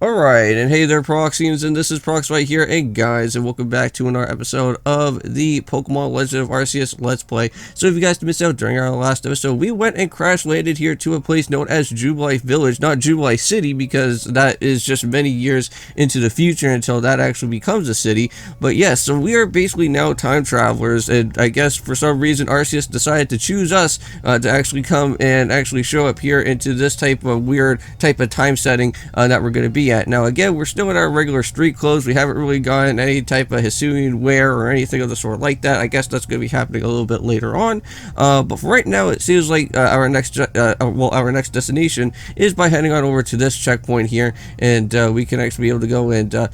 Alright, and hey there Proxyians, and this is Proxify here, and guys, and welcome back to another episode of the Pokemon Legends Arceus Let's Play. So if you guys missed out during our last episode, we went and crash landed here to a place known as Jubilee Village, not Jubilee City, because that is just many years into the future until that actually becomes a city. But yes, so we are basically now time travelers, and I guess for some reason Arceus decided to choose us to actually come and actually show up here into this type of weird type of time setting that we're going to be at. Now again, we're still in our regular street clothes. We haven't really gotten any type of Hisui wear or anything of the sort like that. I guess that's going to be happening a little bit later on. But for right now, it seems like our next destination is by heading on over to this checkpoint here, and we can actually be able to go and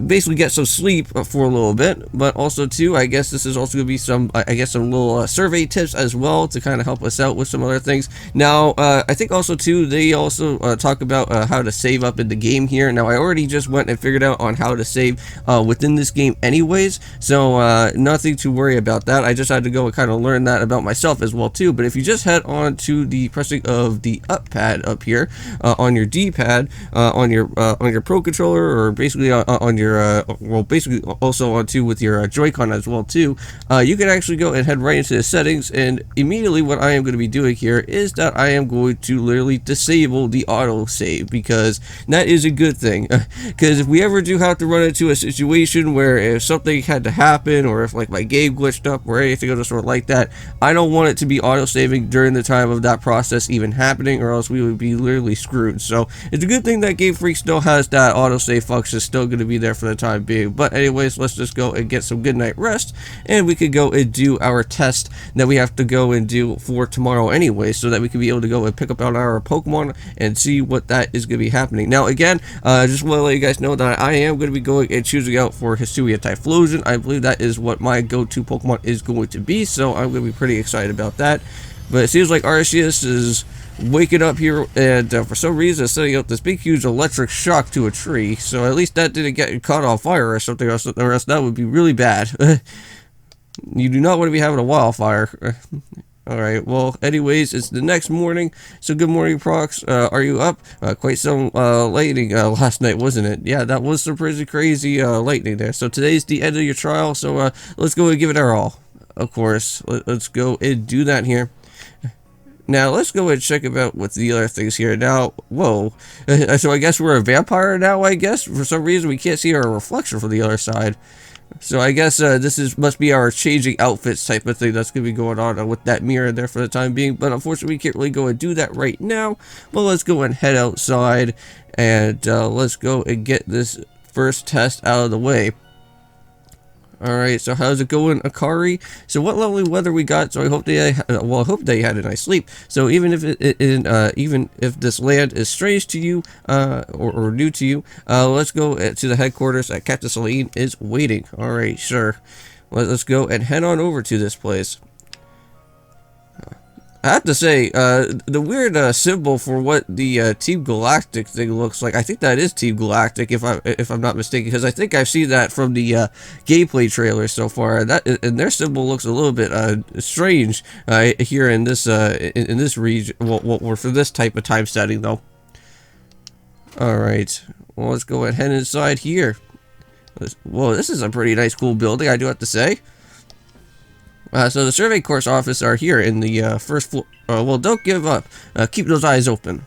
basically get some sleep for a little bit. But also too, I guess this is also going to be some some little survey tips as well to kind of help us out with some other things. Now I think also too, they also talk about how to save up in the game here. Now I already just went and figured out on how to save within this game anyways, so nothing to worry about that. I just had to go and kind of learn that about myself as well too. But if you just head on to the pressing of the up pad up here on your D-pad, on your Pro controller, or basically on your well, basically also onto with your Joy-Con as well too, you can actually go and head right into the settings, and immediately what I am going to be doing here is that I am going to literally disable the auto save, because that is a good thing. Because if we ever do have to run into a situation where if something had to happen, or if like my game glitched up or anything of the sort like that, I don't want it to be auto saving during the time of that process even happening, or else we would be literally screwed. So it's a good thing that Game Freak still has that auto save function still going to be there for the time being. But anyways, let's just go and get some good night rest, and we could go and do our test that we have to go and do for tomorrow anyway, so that we can be able to go and pick up on our Pokemon and see what that is going to be happening. Now again, just want to let you guys know that I am going to be going and choosing out for Hisui Typhlosion. I believe that is what my go-to Pokemon is going to be, so I'm going to be pretty excited about that. But it seems like Arceus is waking up here, and for some reason setting up this big huge electric shock to a tree, so at least that didn't get caught on fire or something, or else that would be really bad. You do not want to be having a wildfire. Alright, well, anyways, it's the next morning, so good morning, Prox. Are you up? Quite some lightning last night, wasn't it? Yeah, that was some pretty crazy lightning there. So today's the end of your trial, so let's go and give it our all. Of course, let's go and do that here. Now, let's go and check about with the other things here. Now, whoa. So I guess we're a vampire now, I guess? For some reason, we can't see our reflection from the other side. So I guess this must be our changing outfits type of thing that's going to be going on with that mirror there for the time being. But unfortunately, we can't really go and do that right now. Well, let's go and head outside, and let's go and get this first test out of the way. Alright, so how's it going, Akari? So what lovely weather we got, so I hope I hope that you had a nice sleep. So even if even if this land is strange to you, or new to you, let's go to the headquarters at Captain Cyllene is waiting. Alright, sure. Let's go and head on over to this place. I have to say, the weird symbol for what the Team Galactic thing looks like, I think that is Team Galactic, if I'm not mistaken, because I think I've seen that from the gameplay trailer so far. And their symbol looks a little bit strange here in this region, well, for this type of time setting, though. All right, well, let's go and head inside here. Whoa, this is a pretty nice, cool building, I do have to say. So the survey course office are here in the first floor. Well, don't give up. Keep those eyes open.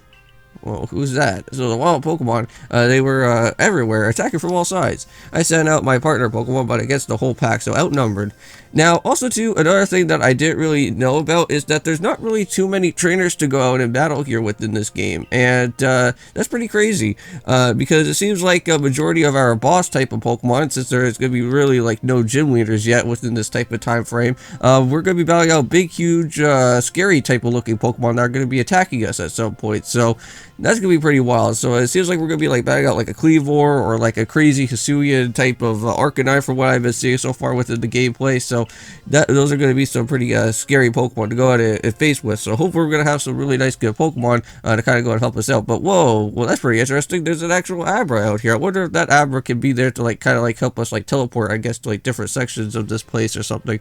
Well, who's that? So the wild Pokemon, they were everywhere, attacking from all sides. I sent out my partner Pokemon, but against the whole pack, so outnumbered. Now, also too, another thing that I didn't really know about is that there's not really too many trainers to go out and battle here within this game, and that's pretty crazy, because it seems like a majority of our boss type of Pokemon, since there is going to be really like no gym leaders yet within this type of time frame, we're going to be battling out big, huge, scary type of looking Pokemon that are going to be attacking us at some point, so that's going to be pretty wild. So it seems like we're going to be like battling out like a Cleavor or like a crazy Hisuian type of Arcanine from what I've been seeing so far within the gameplay, so those are going to be some pretty scary Pokemon to go out and face with. So hopefully we're going to have some really nice good Pokemon to kind of go and help us out. But whoa, well, that's pretty interesting. There's an actual Abra out here. I wonder if that Abra can be there to like kind of like help us like teleport, I guess, to like different sections of this place or something.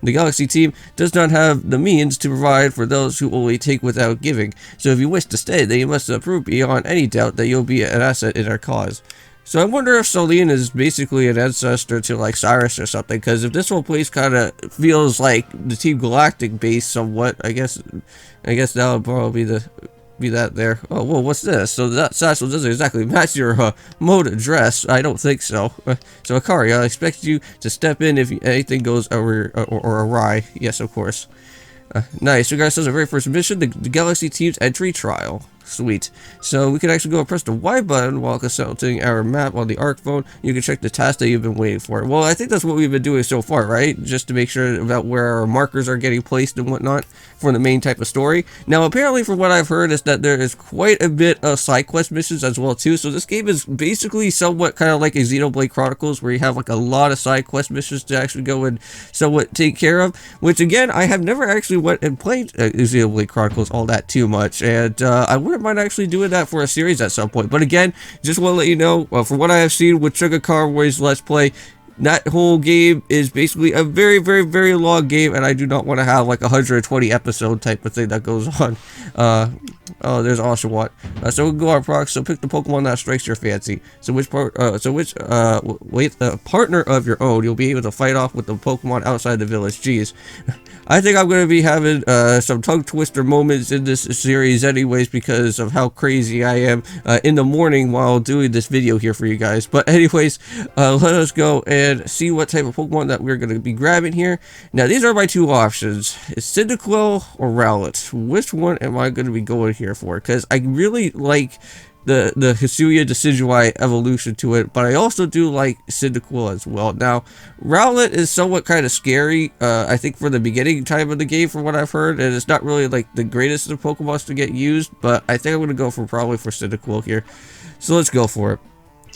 The Galaxy team does not have the means to provide for those who only take without giving. So if you wish to stay, then you must proof beyond any doubt that you'll be an asset in our cause. So I wonder if Cyllene is basically an ancestor to like Cyrus or something, because if this whole place kind of feels like the Team Galactic base somewhat, I guess that would probably be that there. Oh, whoa, what's this? So that satchel doesn't exactly match your mode of dress. I don't think so. So Akari, I expect you to step in if anything goes or awry. Yes, of course. Nice. So guys, this is our very first mission, the Galaxy Team's entry trial. Sweet. So we can actually go and press the Y button while consulting our map on the ARC phone. You can check the task that you've been waiting for. Well, I think that's what we've been doing so far, right? Just to make sure about where our markers are getting placed and whatnot for the main type of story. Now, apparently from what I've heard is that there is quite a bit of side quest missions as well too. So this game is basically somewhat kind of like a Xenoblade Chronicles, where you have like a lot of side quest missions to actually go and somewhat take care of. Which again, I have never actually went and played Xenoblade Chronicles all that too much, and I wouldn't mind actually doing that for a series at some point. But again, just want to let you know, from what I have seen with Sugar Carboy's Let's Play, that whole game is basically a very, very, very long game, and I do not want to have like 120 episode type of thing that goes on. Oh, there's Oshawott. So we'll go on Prox. So pick the Pokemon that strikes your fancy. So which partner of your own you'll be able to fight off with the Pokemon outside the village. Jeez. I think I'm going to be having some tongue twister moments in this series anyways, because of how crazy I am in the morning while doing this video here for you guys. But anyways, let us go and see what type of Pokemon that we're going to be grabbing here. Now, these are my two options. It's Cyndaquil or Rowlet. Which one am I going to be going here for? Because I really like the Hisui Decidueye evolution to it, but I also do like Cyndaquil as well. Now, Rowlet is somewhat kind of scary, I think, for the beginning time of the game, from what I've heard, and it's not really like the greatest of Pokemon to get used, but I think I'm going to go for probably for Cyndaquil here. So let's go for it.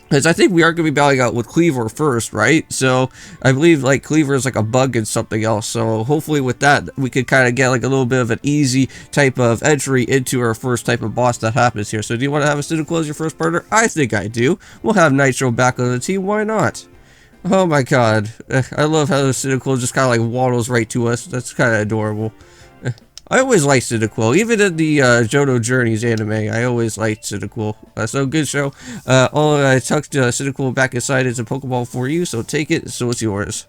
Because I think we are going to be battling out with Cleaver first, right? So I believe like Cleaver is like a bug and something else. So hopefully with that, we could kind of get like a little bit of an easy type of entry into our first type of boss that happens here. So do you want to have a Cyndaquil as your first partner? I think I do. We'll have Nitro back on the team. Why not? Oh my god. I love how the Cyndaquil just kind of like waddles right to us. That's kind of adorable. I always liked Cyndaquil, even in the Johto Journeys anime. I always liked Cyndaquil. So good show. I tucked Cyndaquil back inside as a Pokeball for you, so take it, so it's yours.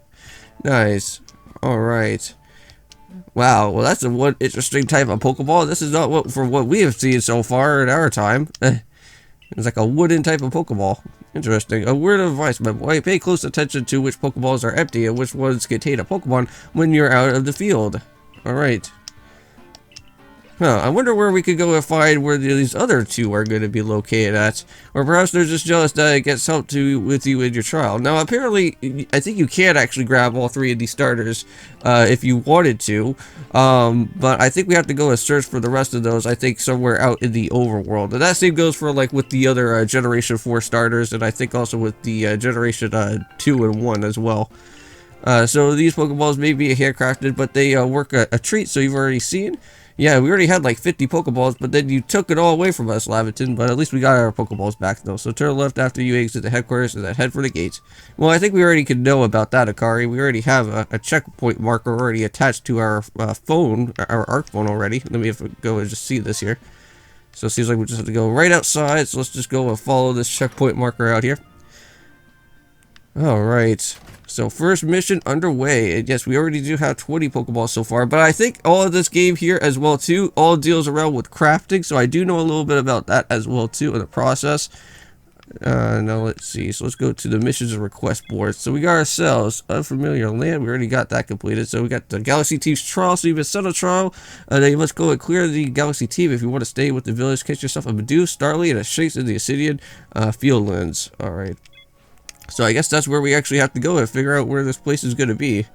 Nice. Alright. Wow, well that's one interesting type of Pokeball. This is not what from what we have seen so far in our time. It's like a wooden type of Pokeball. Interesting. A word of advice, my boy. Pay close attention to which Pokeballs are empty and which ones contain a Pokemon when you're out of the field. Alright. Huh, I wonder where we could go and find where these other two are going to be located at. Or perhaps they're just jealous that it gets help with you in your trial. Now, apparently, I think you can actually grab all three of these starters if you wanted to. But I think we have to go and search for the rest of those, I think, somewhere out in the overworld. And that same goes for, like, with the other Generation 4 starters, and I think also with the Generation 2 and 1 as well. So these Pokeballs may be handcrafted, but they work a treat, so you've already seen. Yeah, we already had like 50 Pokeballs, but then you took it all away from us, Laventon, but at least we got our Pokeballs back, though. So turn left after you exit the headquarters and then head for the gates. Well, I think we already can know about that, Akari. We already have a checkpoint marker already attached to our phone, our ARC phone already. Let me go and just see this here. So it seems like we just have to go right outside, so let's just go and follow this checkpoint marker out here. Alright. So first mission underway, and yes, we already do have 20 Pokeballs so far, but I think all of this game here as well too, all deals around with crafting, so I do know a little bit about that as well too in the process. Now let's see, so let's go to the missions and request board. So we got ourselves Unfamiliar Land, we already got that completed. So we got the Galaxy Team's trial, so you've been sent a trial, then you must go and clear the Galaxy Team. If you want to stay with the village, catch yourself a Medusa, Starly, and a Shakes in the Obsidian Field Lens. Alright. So I guess that's where we actually have to go and figure out where this place is going to be.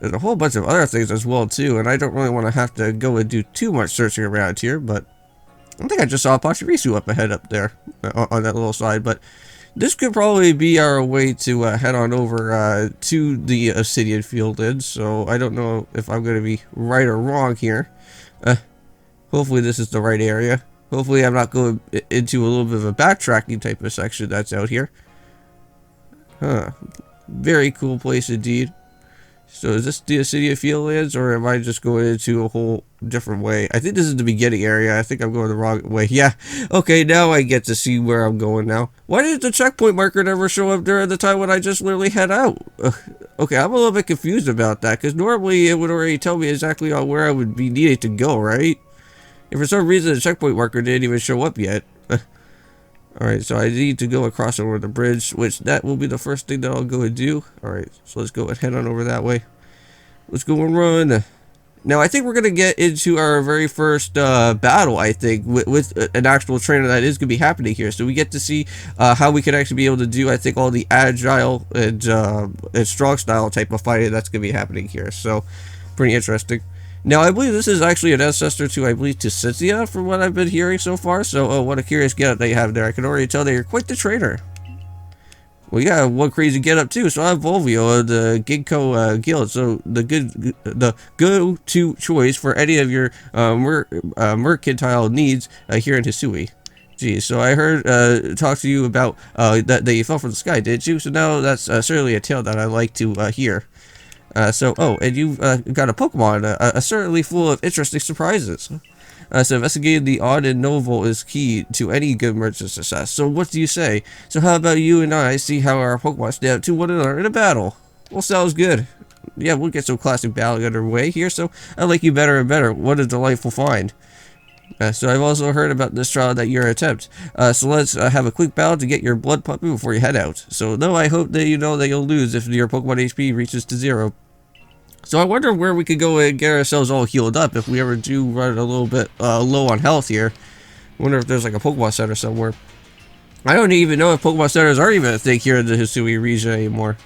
There's a whole bunch of other things as well too, and I don't really want to have to go and do too much searching around here, but I think I just saw a Pachirisu up ahead up there on that little side, but this could probably be our way to head on over to the Obsidian Field Lens, so I don't know if I'm going to be right or wrong here. Hopefully this is the right area. Hopefully I'm not going into a little bit of a backtracking type of section that's out here. Huh. Very cool place indeed. So is this the City of Fieldlands, or am I just going into a whole different way? I think this is the beginning area. I think I'm going the wrong way. Yeah. Okay, now I get to see where I'm going now. Why did the checkpoint marker never show up during the time when I just literally head out? Okay, I'm a little bit confused about that, because normally it would already tell me exactly on where I would be needing to go, right? And for some reason, the checkpoint marker didn't even show up yet. Alright, so I need to go across over the bridge, which that will be the first thing that I'll go and do. Alright, so let's go and head on over that way. Let's go and run. Now, I think we're going to get into our very first battle, I think, with an actual trainer that is going to be happening here. So we get to see how we can actually be able to do, I think, all the agile and strong style type of fighting that's going to be happening here. So, pretty interesting. Now, I believe this is actually an ancestor to, I believe, to Cynthia, from what I've been hearing so far. So, what a curious getup that you have there. I can already tell that you're quite the trainer. Well, you got one crazy getup too. So I have Volvio, the Ginkgo guild. So the go-to choice for any of your mercantile needs here in Hisui. Geez, so I heard talk to you about that you fell from the sky, did you? So now that's certainly a tale that I like to hear. And you've got a Pokemon, certainly full of interesting surprises. So investigating the odd and novel is key to any good merchant success. So what do you say? So how about you and I see how our Pokemon stand up to one another in a battle? Well, sounds good. Yeah, we'll get some classic battle underway here, so I like you better and better. What a delightful find. So I've also heard about this trial that your attempt. So let's have a quick battle to get your blood pumping before you head out. So though I hope that you know that you'll lose if your Pokemon HP reaches to 0. So I wonder where we could go and get ourselves all healed up if we ever do run a little bit low on health here. Wonder if there's like a Pokemon Center somewhere. I don't even know if Pokemon Centers are even a thing here in the Hisui region anymore.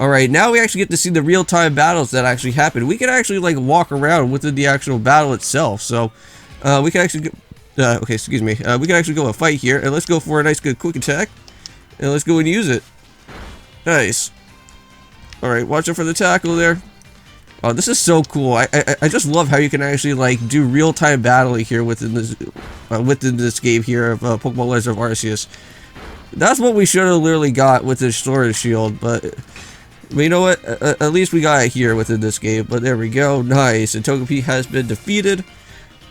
Alright, now we actually get to see the real-time battles that actually happen. We can actually like walk around within the actual battle itself. So we can actually go, we can actually go and fight here. And let's go for a nice good quick attack. And let's go and use it. Nice. Alright, watch out for the tackle there. Oh, this is so cool. I just love how you can actually like do real-time battling here within this game here of Pokemon Legends Arceus. That's what we should have literally got with this Sword Shield, but you know what? At least we got it here within this game. But there we go. Nice. And Togepi has been defeated.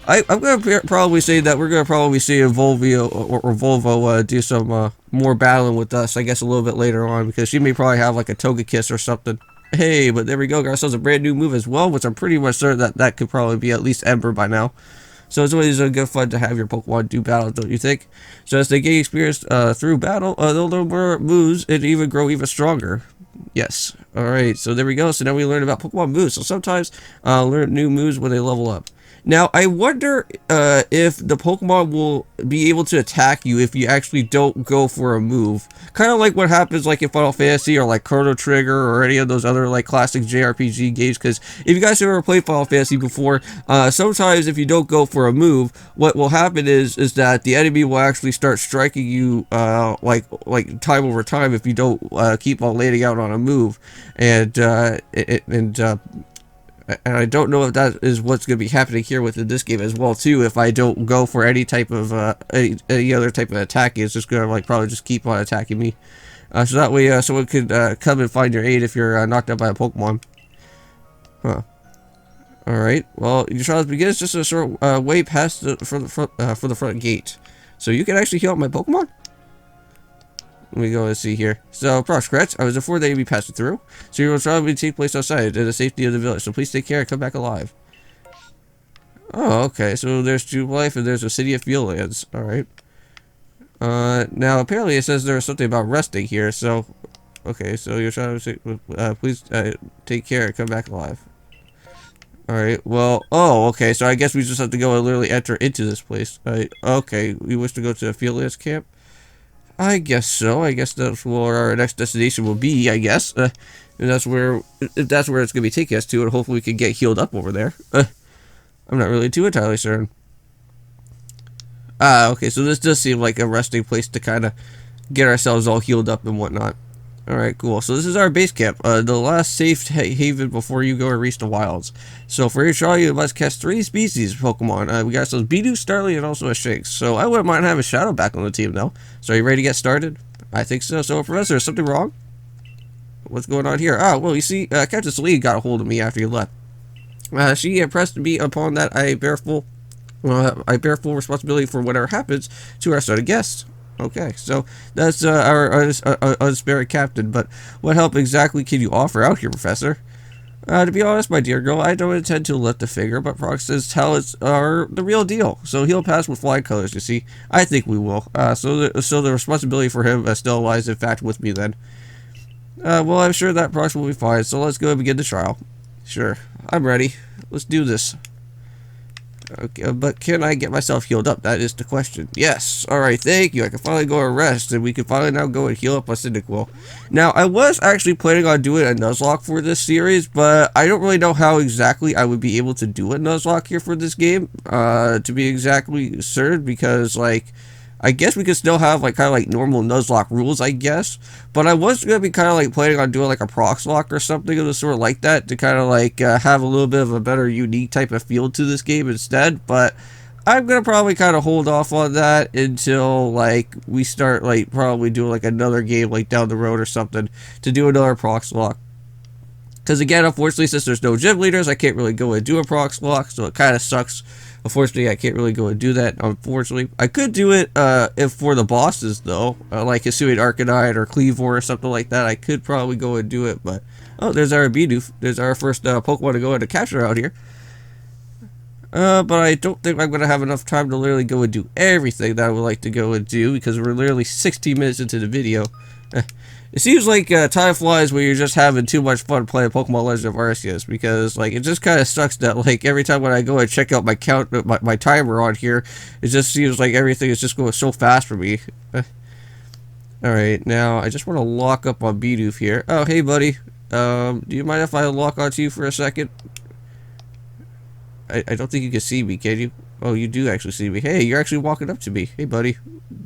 I'm gonna probably say that we're gonna probably see a Volvio or Volvo do some more battling with us. I guess a little bit later on because she may probably have like a Togekiss or something. Hey, but there we go. Got ourselves a brand new move as well, which I'm pretty much certain that could probably be at least Ember by now. So it's always a good fun to have your Pokemon do battle, don't you think? So as they gain experience through battle, they'll learn more moves and even grow even stronger. Yes. Alright, so there we go. So now we learn about Pokemon moves. So sometimes learn new moves when they level up. Now, I wonder if the Pokemon will be able to attack you if you actually don't go for a move. Kind of like what happens like in Final Fantasy or like Chrono Trigger or any of those other like classic JRPG games. Because if you guys have ever played Final Fantasy before, sometimes if you don't go for a move, what will happen is that the enemy will actually start striking you like time over time if you don't keep on landing out on a move. And I don't know if that is what's going to be happening here within this game as well too. If I don't go for any type of any other type of attack, it's just going to like probably just keep on attacking me. So that way someone could come and find your aid if you're knocked out by a Pokemon. Huh. Alright, well, your trial begins just a short way past for the front gate. So you can actually heal up my Pokemon? Let me go and see here. So, Proxyians, I was informed that you'd be passing through. So your trial will take place outside in the safety of the village. So please take care and come back alive. Oh, okay. So there's True Life and there's a City of Fieldlands. Alright. Now, apparently it says there's something about resting here. So, okay. So your trial please take care and come back alive. Alright, well, oh, okay. So I guess we just have to go and literally enter into this place. Okay, we wish to go to a Fieldlands camp. I guess so. I guess that's where our next destination will be, I guess. And if that's where it's going to be taking us to, and hopefully we can get healed up over there. I'm not really too entirely certain. Okay, so this does seem like a resting place to kind of get ourselves all healed up and whatnot. Alright, cool. So this is our base camp. The last safe haven before you go and reach the wilds. So for your trial, you must catch 3 species of Pokemon. We got ourselves Bidoof, Starly, and also a Shinx. So I wouldn't mind having Shadow back on the team, though. So are you ready to get started? I think so. So, Professor, is something wrong? what's going on here? Ah, well, you see, Captain Cyllene got a hold of me after you left. She impressed me upon that I bear full responsibility for whatever happens to our sort of guests. Okay, so that's our unsparing captain, but what help exactly can you offer out here, Professor? To be honest, my dear girl, I don't intend to lift a finger, but Prox says talents are the real deal, so he'll pass with flying colors, you see. I think we will. So the responsibility for him still lies, in fact, with me then. Well, I'm sure that Prox will be fine, so let's go and begin the trial. Sure, I'm ready. Let's do this. Okay, but can I get myself healed up? That is the question. Yes. Alright, thank you. I can finally go and rest, and we can finally now go and heal up my Cyndaquil. Now, I was actually planning on doing a Nuzlocke for this series, but I don't really know how exactly I would be able to do a Nuzlocke here for this game, to be exactly certain, because, like, I guess we could still have, like, kind of like normal Nuzlocke rules, I guess. But I was going to be kind of like planning on doing like a Proxlock or something of the sort like that to kind of like have a little bit of a better unique type of feel to this game instead. But I'm going to probably kind of hold off on that until like we start like probably doing like another game like down the road or something to do another Proxlock. Because again, unfortunately, since there's no gym leaders, I can't really go and do a Proxlock, so it kind of sucks. Unfortunately, I can't really go and do that, unfortunately. I could do it if for the bosses, though. Like Hisui Arcanine or Cleavor or something like that. I could probably go and do it, but... Oh, there's our Bidoof. There's our first Pokemon to go into capture out here. But I don't think I'm going to have enough time to literally go and do everything that I would like to go and do, because we're literally 16 minutes into the video. It seems like time flies when you're just having too much fun playing Pokemon Legends of Arceus, because like it just kind of sucks that like every time when I go and check out my count, my timer on here, it just seems like everything is just going so fast for me. Alright, now I just want to lock up on Bidoof here. Oh, hey buddy. Do you mind if I lock onto you for a second? I don't think you can see me, can you? Oh, you do actually see me. Hey, you're actually walking up to me. Hey buddy.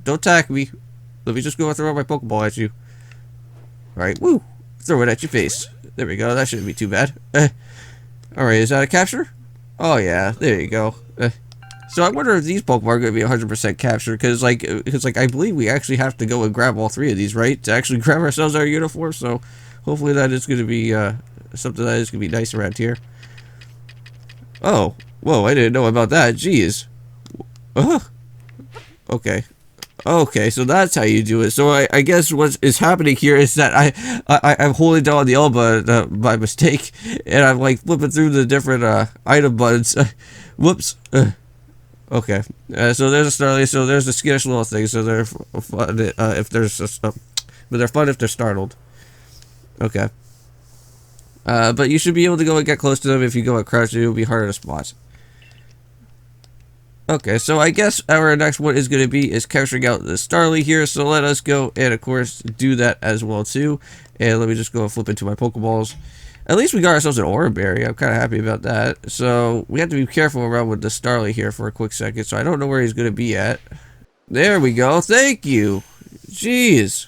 Don't attack me. Let me just go and throw my Pokeball at you. Alright, woo! Throw it at your face. There we go, that shouldn't be too bad. Alright, is that a capture? Oh yeah, there you go. So I wonder if these Pokemon are going to be 100% captured, because like I believe we actually have to go and grab all three of these, right? To actually grab ourselves our uniform, so hopefully that is going to be something that is going to be nice around here. Oh, whoa, I didn't know about that, jeez. Okay. Okay, so that's how you do it. So I guess what is happening here is that I'm holding down the L button by mistake, and I'm like flipping through the different item buttons. Whoops. Okay. So there's a Starly. So there's a skittish little thing. So they're fun if there's but they're fun if they're startled. Okay. But you should be able to go and get close to them. If you go and crouch, it will be harder to spot. Okay, so I guess our next one is going to be capturing out the Starly here, so let us go and, of course, do that as well, too. And let me just go and flip into my Pokeballs. At least we got ourselves an Aura Berry. I'm kind of happy about that. So we have to be careful around with the Starly here for a quick second, so I don't know where he's going to be at. There we go. Thank you. Jeez.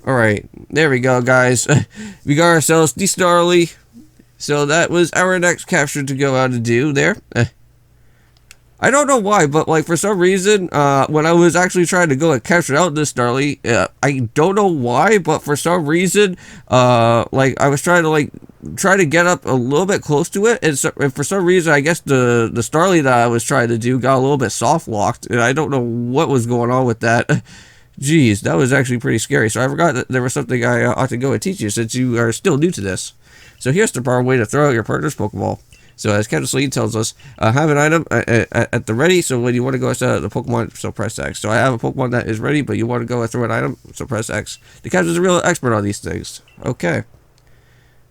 Alright, there we go, guys. We got ourselves the Starly. So that was our next capture to go out and do there. I don't know why, but like for some reason, when I was actually trying to go and capture out this Starly, I don't know why, but for some reason, like I was trying to get up a little bit close to it, and for some reason, I guess the Starly that I was trying to do got a little bit soft locked, and I don't know what was going on with that. Jeez, that was actually pretty scary. So I forgot that there was something I ought to go and teach you since you are still new to this. So here's the proper way to throw out your partner's Pokeball. So as Captain Cyllene tells us, have an item at the ready, so when you want to go outside the Pokemon, so press X. So I have a Pokemon that is ready, but you want to go and throw an item, so press X. The Captain's a real expert on these things. Okay.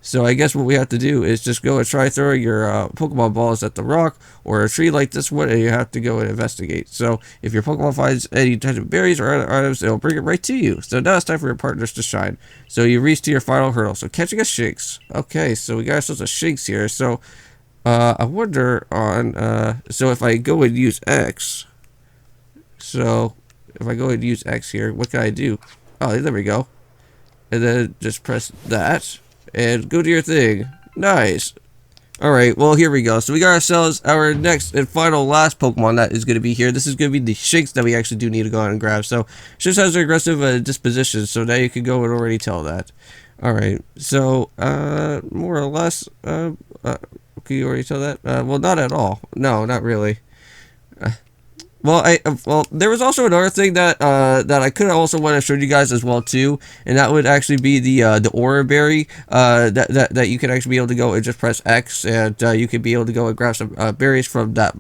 So I guess what we have to do is just go and try throwing your Pokemon balls at the rock or a tree like this one, and you have to go and investigate. So if your Pokemon finds any type of berries or other items, it'll bring it right to you. So now it's time for your partners to shine. So you reach to your final hurdle. So catching a Shinx. Okay, so we got ourselves a Shinx here. So I wonder on, so if I go and use X, so if I go and use X here, what can I do? Oh, there we go. And then just press that and go to your thing. Nice. Alright, well, here we go. So we got ourselves our next and final last Pokemon that is going to be here. This is going to be the Shinx that we actually do need to go out and grab. So Shinx has an aggressive disposition, so now you can go and already tell that. Alright, so, more or less, can you already tell that? Well, not at all. No, not really. Well, there was also another thing that I could also want to show you guys as well too, and that would actually be the aura berry. That you can actually be able to go and just press X, and you could be able to go and grab some berries from that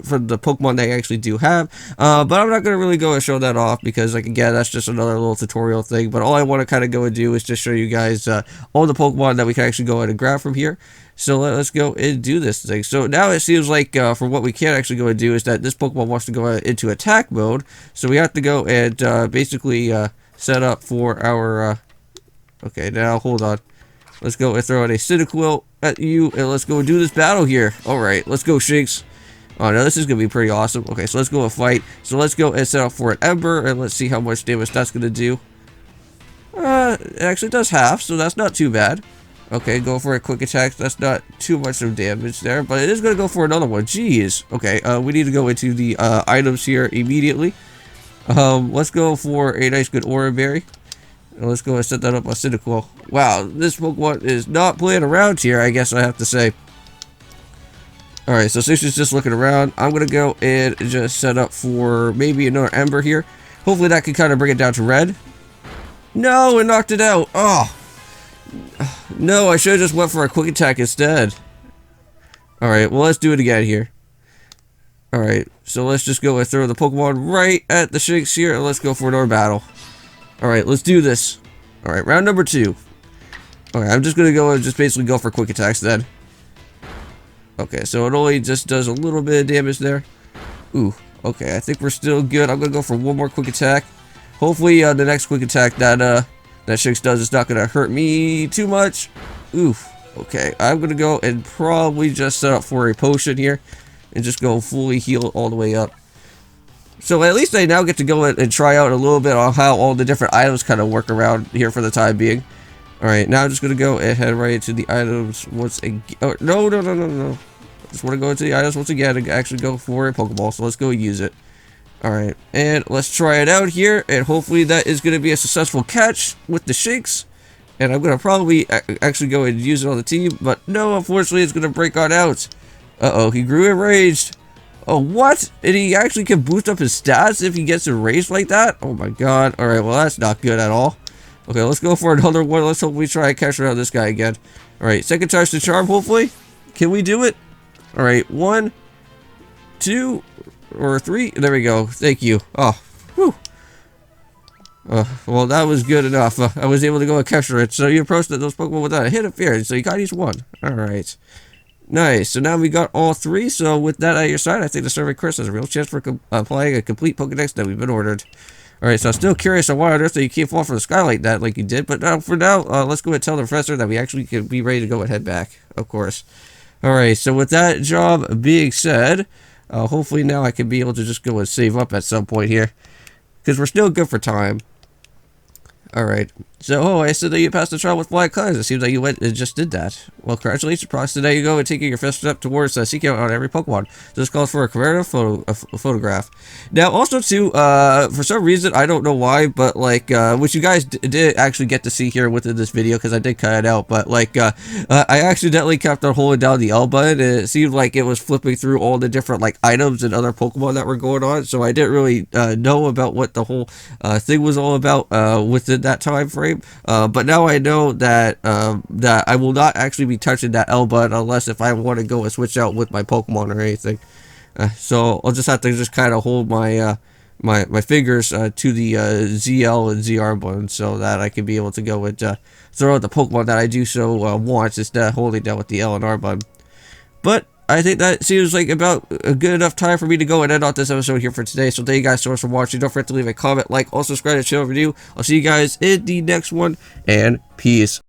from the Pokemon they actually do have. But I'm not gonna really go and show that off because, like, again, that's just another little tutorial thing. But all I want to kind of go and do is just show you guys all the Pokemon that we can actually go in and grab from here. So let's go and do this thing. So now it seems like for what we can actually go and do is that this Pokemon wants to go into attack mode. So we have to go and basically set up for our... okay, now hold on. Let's go and throw out a Cyndaquil at you, and let's go and do this battle here. Alright, let's go, Shinx. Oh, no, this is going to be pretty awesome. Okay, so let's go and fight. So let's go and set up for an Ember, and let's see how much damage that's going to do. It actually does half, so that's not too bad. Okay, go for a quick attack. That's not too much of damage there, but it is going to go for another one. Jeez. Okay, we need to go into the items here immediately. Let's go for a nice good Aura Berry. And let's go and set that up on Cyndaquil. Wow, this Pokemon is not playing around here, I guess I have to say. Alright, so since she's just looking around, I'm going to go and just set up for maybe another Ember here. Hopefully that can kind of bring it down to red. No, it knocked it out. Oh. No, I should have just went for a quick attack instead. Alright, well, let's do it again here. Alright, so let's just go and throw the Pokemon right at the Shinx here, and let's go for another battle. Alright, let's do this. Alright, round number 2. Okay, I'm just gonna go and just basically go for quick attacks then. Okay, so it only just does a little bit of damage there. Ooh, okay, I think we're still good. I'm gonna go for one more quick attack. Hopefully, the next quick attack that Shinx does is not going to hurt me too much. Oof. Okay, I'm going to go and probably just set up for a potion here. And just go fully heal all the way up. So at least I now get to go and try out a little bit on how all the different items kind of work around here for the time being. Alright, now I'm just going to go and head right into the items once again. Oh, no. I just want to go into the items once again and actually go for a Pokeball. So let's go use it. Alright, and let's try it out here, and hopefully that is going to be a successful catch with the Shinx. And I'm going to probably actually go and use it on the team, but no, unfortunately it's going to break on out. Uh-oh, he grew enraged. Oh, what? And he actually can boost up his stats if he gets enraged like that? Oh my god. Alright, well that's not good at all. Okay, let's go for another one. Let's hope we try and catch around this guy again. Alright, second time's the charm, hopefully. Can we do it? Alright, 1, 2... or 3. There we go. Thank you. Oh, whew. Well, that was good enough. I was able to go and capture it. So you approached those Pokemon without a hit of fear. So you got each one. Alright. Nice. So now we got all 3. So with that at your side, I think the Survey Chris has a real chance for applying a complete Pokedex that we've been ordered. Alright, so I'm still curious on why on earth that you can't fall from the sky like that, like you did. But for now, let's go and tell the professor that we actually can be ready to go and head back. Of course. Alright, so with that job being said... hopefully now I can be able to just go and save up at some point here. Because we're still good for time. Alright. So, I said that you passed the trial with Black Clouds. It seems like you went and just did that. Well, congratulations, Prox. Today you go and taking your first step towards seeking out on every Pokemon. This calls for a commemorative photograph. Now, also, too, for some reason, I don't know why, but, like, which you guys did actually get to see here within this video, because I did cut it out, but, like, I accidentally kept on holding down the L button, and it seemed like it was flipping through all the different, like, items and other Pokemon that were going on, so I didn't really know about what the whole thing was all about within that time frame. But now I know that that I will not actually be touching that L button unless if I want to go and switch out with my Pokemon or anything. So I'll just have to just kind of hold my my fingers to the ZL and ZR button so that I can be able to go and throw out the Pokemon that I do so want instead of holding down with the L and R button. But I think that seems like about a good enough time for me to go and end off this episode here for today. So thank you guys so much for watching. Don't forget to leave a comment, like, also subscribe to the channel review. I'll see you guys in the next one, and peace.